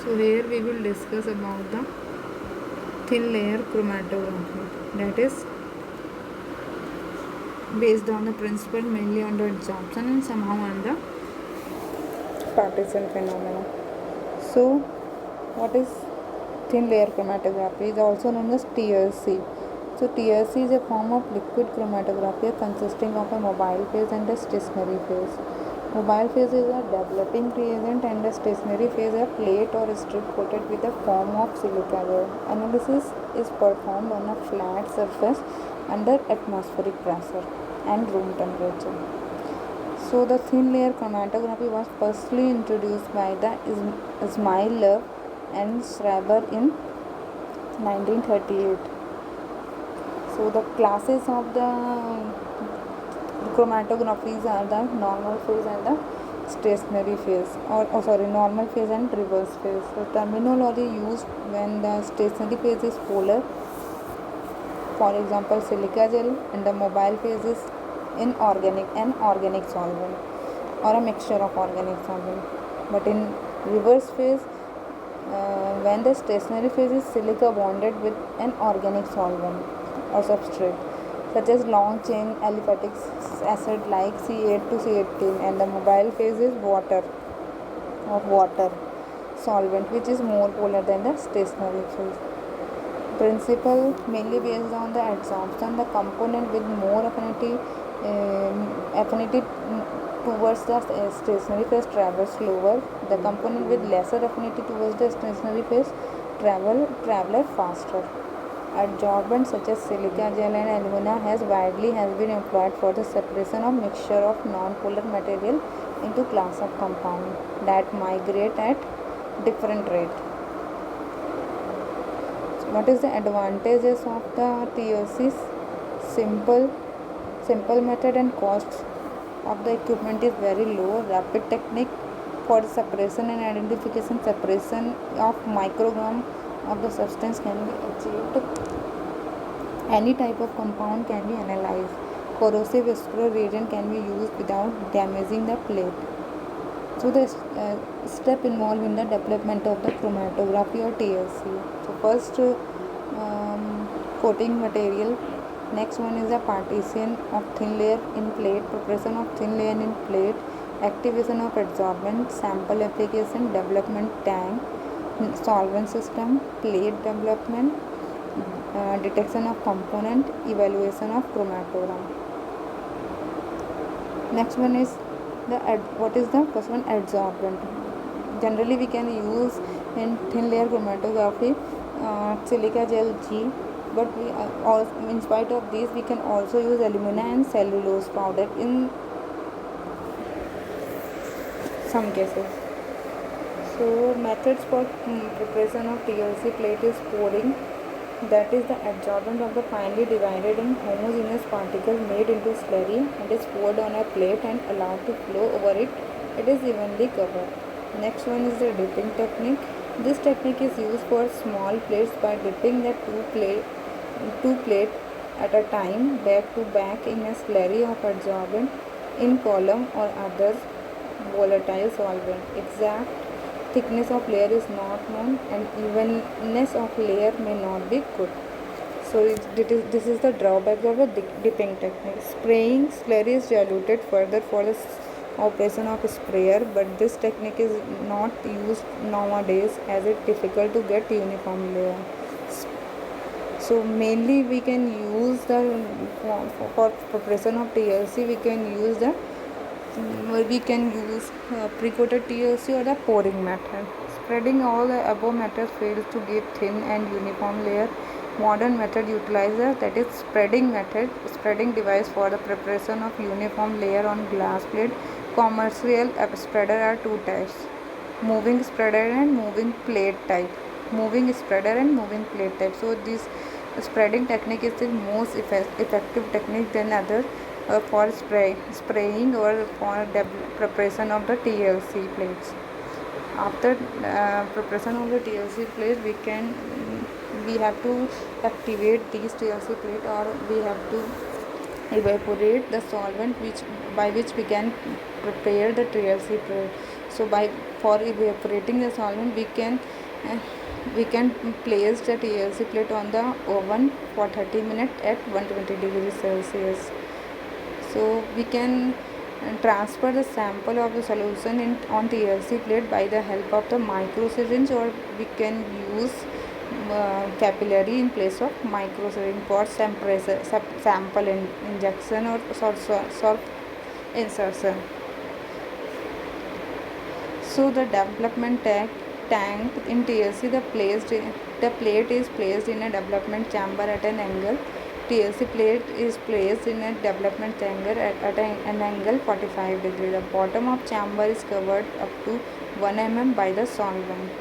So here we will discuss about the thin layer chromatography, that is based on the principle mainly on the absorption and somehow on the partition phenomena. So what is thin layer chromatography? Is also known as TLC. So TLC is a form of liquid chromatography consisting of a mobile phase and a stationary phase. Mobile phase is a developing reagent and the stationary phase a plate or strip coated with a foam of silica gel. Analysis is performed on a flat surface under atmospheric pressure and room temperature. So the thin layer chromatography was firstly introduced by the Ismailov and Schreiber in 1938. So the classes of the chromatographies are the normal phase and the stationary phase, normal phase and reverse phase. The terminology used when the stationary phase is polar, for example silica gel, and the mobile phase is an organic solvent or a mixture of organic solvent. But in reverse phase, when the stationary phase is silica bonded with an organic solvent or substrate such as long chain aliphatic acid like C8 to C18, and the mobile phase is water solvent which is more polar than the stationary phase. Principle mainly based on the adsorption. The component with more affinity towards the stationary phase travels slower. The component with lesser affinity towards the stationary phase travel faster. Adsorbents such as silica gel and alumina has been employed for the separation of mixture of non-polar material into class of compound that migrate at different rate. What is the advantages of the TLC? Simple method and cost of the equipment is very low. Rapid technique for separation and identification. Separation of microgram of the substance can be achieved. Any type of compound can be analyzed. Corrosive spray reagent can be used without damaging the plate. So the step involved in the development of the chromatography or TLC. So first coating material. Next one is the partition of thin layer in plate, preparation of thin layer in plate, activation of adsorbent, sample application, development tank, solvent system, plate development, detection of component, evaluation of chromatogram. Next one is what is the first one? Adsorbent. Generally we can use in thin layer chromatography silica gel G, but in spite of these we can also use alumina and cellulose powder in some cases. So methods for preparation of TLC plate is pouring, that is the adsorbent of the finely divided and homogeneous particles made into slurry and is poured on a plate and allowed to flow over it. It is evenly covered. Next one is the dipping technique. This technique is used for small plates by dipping the two plate at a time back to back in a slurry of adsorbent in column or other volatile solvent. Exact thickness of layer is not known and evenness of layer may not be good. So this is the drawback of the dipping technique. Spraying slurry is diluted further for the operation of sprayer, but this technique is not used nowadays as it is difficult to get uniform layer. So mainly we can use the for preparation of TLC we can use pre-coated TLC or the pouring method. Spreading all the above methods fails to give thin and uniform layer. Modern method utilizes, that is spreading method, spreading device for the preparation of uniform layer on glass plate. Commercial spreader are two types: moving spreader and moving plate type. So this spreading technique is the most effective technique than other for spraying or for preparation of the TLC plates. After preparation of the TLC plate, we have to activate these TLC plate, or we have to evaporate the solvent by which we can prepare the TLC plate. So for evaporating the solvent, we can place the TLC plate on the oven for 30 minutes at 120 degrees Celsius. So we can transfer the sample of the solution on TLC plate by the help of the micro syringe, or we can use capillary in place of micro syringe for sample injection or salt insertion. So the development tank in TLC, the plate is placed in a development chamber at an angle. TLC plate is placed in a development chamber at an angle 45 degree. The bottom of chamber is covered up to 1 mm by the solvent.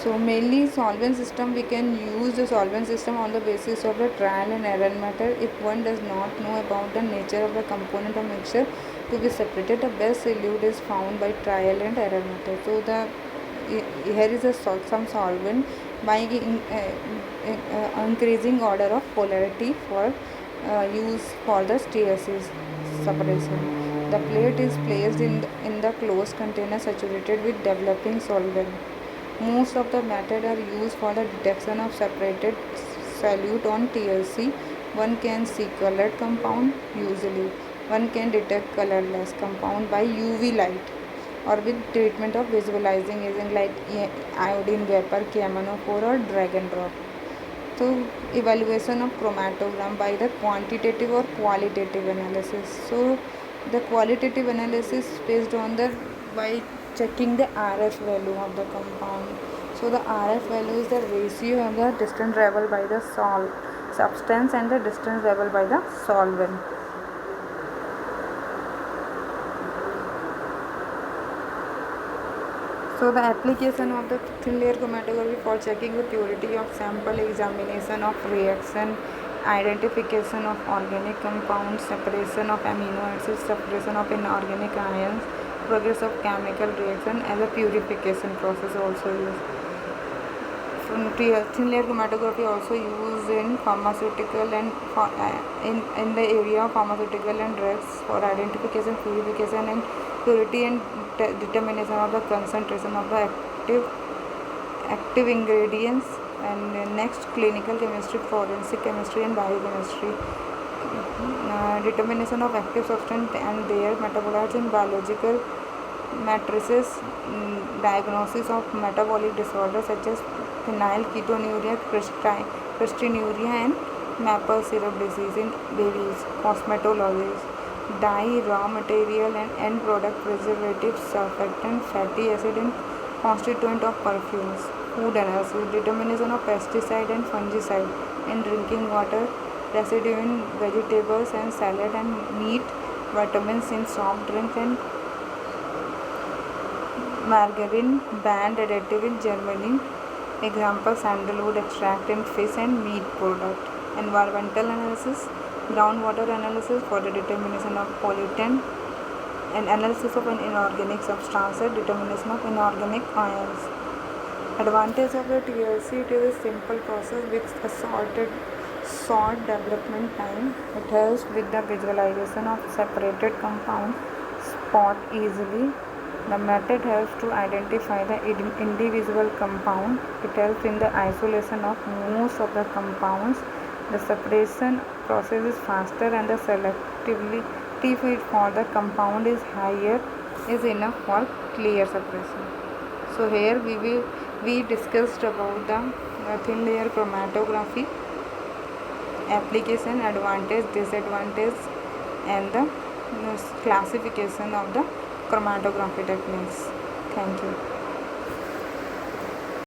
So mainly solvent system, we can use the solvent system on the basis of the trial and error method. If one does not know about the nature of the component or mixture to be separated, the best solute is found by trial and error method. So here is some solvent by increasing order of polarity for use for the TLC separation. The plate is placed in the closed container saturated with developing solvent. Most of the methods are used for the detection of separated solute on TLC. One can see colored compound. Usually one can detect colorless compound by UV light or with treatment of visualizing agent like iodine vapor, KMnO4 or drag and drop. So evaluation of chromatogram by the quantitative or qualitative analysis. So the qualitative analysis based on the by checking the RF value of the compound. So the RF value is the ratio of the distance traveled by the substance and the distance traveled by the solvent. So the application of the thin layer chromatography for checking the purity of sample, examination of reaction, identification of organic compounds, separation of amino acids, separation of inorganic ions, progress of chemical reaction as a purification process also used. Thin layer chromatography also used in pharmaceutical and in the area of pharmaceutical and drugs for identification, purification and purity and determination of the concentration of the active ingredients. And next, clinical chemistry, forensic chemistry and biochemistry. Determination of active substance and their metabolites in biological matrices. Diagnosis of metabolic disorders such as phenylketonuria, cystinuria and maple syrup disease in babies. Cosmetologies. Dye, raw material and end product, preservatives, surfactant, fatty acid and constituent of perfumes. Food analysis. Determination of pesticide and fungicide in drinking water, residue in vegetables and salad and meat, vitamins in soft drinks and margarine, banned additive in Germany. Example, sandalwood extract in fish and meat product. Environmental analysis. Groundwater analysis for the determination of pollutant and analysis of an inorganic substance, determination of inorganic ions. Advantage of the TLC, it is a simple process with a short development time. It helps with the visualization of separated compound spot easily. The method helps to identify the individual compound. It helps in the isolation of most of the compounds. The separation process is faster and the selectivity for the compound is higher, is enough for clear separation. So here we discussed about the thin layer chromatography application, advantage, disadvantage and the classification of the chromatography techniques. Thank you.